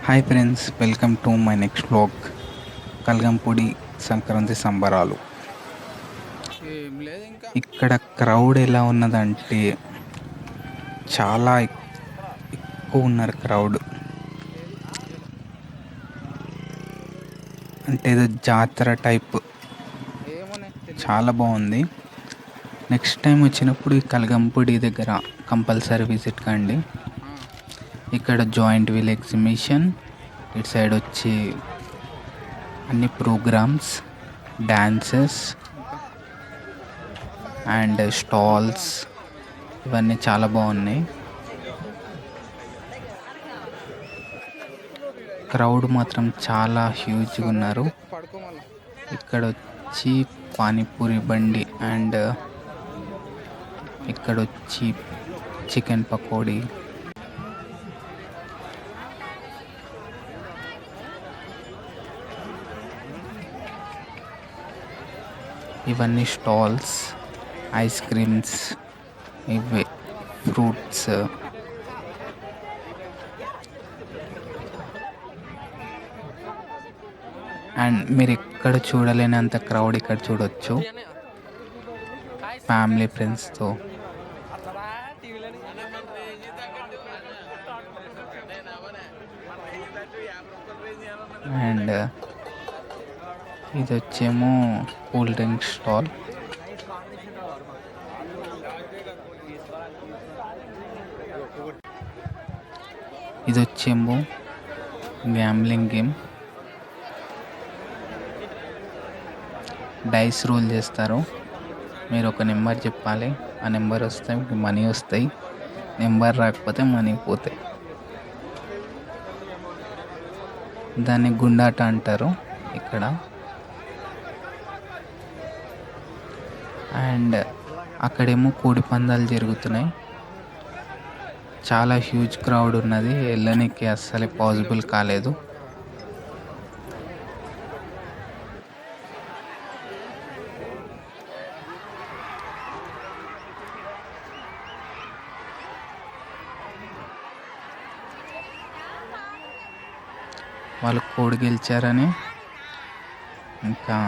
Hi friends, welcome to my next vlog. Kalgampudi Sankranti సంబరాలు. ఏం లేదు ఇంకా. ఇక్కడ క్రౌడ్ ఎలా ఉన్నదంటే చాలా ఎక్కువ ఉన్నారు క్రౌడ్. అంటే ఏదో జాతర టైప్, ఏమోనే తెలియదు. చాలా బాగుంది. నెక్స్ట్ టైం వచ్చినప్పుడు ఈ కల్గంపూడి దగ్గర కంపల్సరీ విజిట్ కండి. ఇక్కడ జాయింట్ వీల్ ఎగ్జిబిషన్, ఇటు సైడ్ వచ్చి అన్ని ప్రోగ్రామ్స్, డాన్సెస్ అండ్ స్టాల్స్, ఇవన్నీ చాలా బాగున్నాయి. క్రౌడ్ మాత్రం చాలా హ్యూజ్గా ఉన్నారు. ఇక్కడ వచ్చి పానీపూరి బండి అండ్ ఇక్కడ వచ్చి చికెన్ పకోడీ, ఇవన్నీ స్టాల్స్, ఐస్ క్రీమ్స్, ఇవి ఫ్రూట్స్. అండ్ మీరు ఎక్కడ చూడలేనంత క్రౌడ్ ఇక్కడ చూడొచ్చు ఫ్యామిలీ ఫ్రెండ్స్తో. అండ్ ఇది వచ్చేమో కూల్ డ్రింక్ స్టాల్. ఇది వచ్చేమో గ్యాంబ్లింగ్ గేమ్. డైస్ రోల్ చేస్తారు. మీరు ఒక నెంబర్ చెప్పాలి, ఆ నెంబర్ వస్తే మీకు మనీ వస్తాయి. నెంబర్ రాకపోతే మనీ పోతాయి. దాన్ని గుండాట అంటారు ఇక్కడ. అండ్ అక్కడేమో కోడి పందాలు జరుగుతున్నాయి. చాలా హ్యూజ్ క్రౌడ్ ఉన్నది, వెళ్ళడానికి అస్సలే పాసిబుల్ కాలేదు. వాళ్ళు కోడి గెలిచారని ఇంకా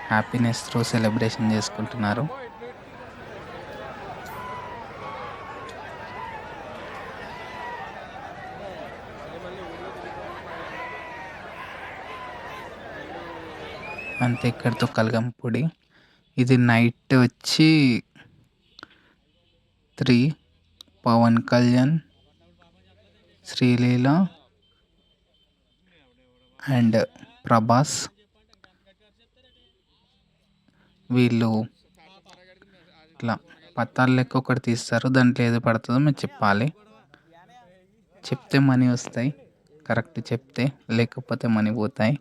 హ్యాపీనెస్తో సెలబ్రేషన్ చేసుకుంటున్నారు. అంతే, ఇక్కడితో కల్గంపూడి. ఇది నైట్ వచ్చి 3 పవన్ కళ్యాణ్, శ్రీలీల అండ్ ప్రభాస్ వీళ్ళు ఇట్లా పత్తాలు లెక్క ఒకటి తీస్తారు. దాంట్లో ఏది పడుతుందో మీరు చెప్పాలి. చెప్తే మనీ వస్తాయి, కరెక్ట్ చెప్తే, లేకపోతే మనీ పోతాయి.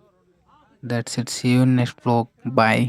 That's it. See you next vlog. Bye.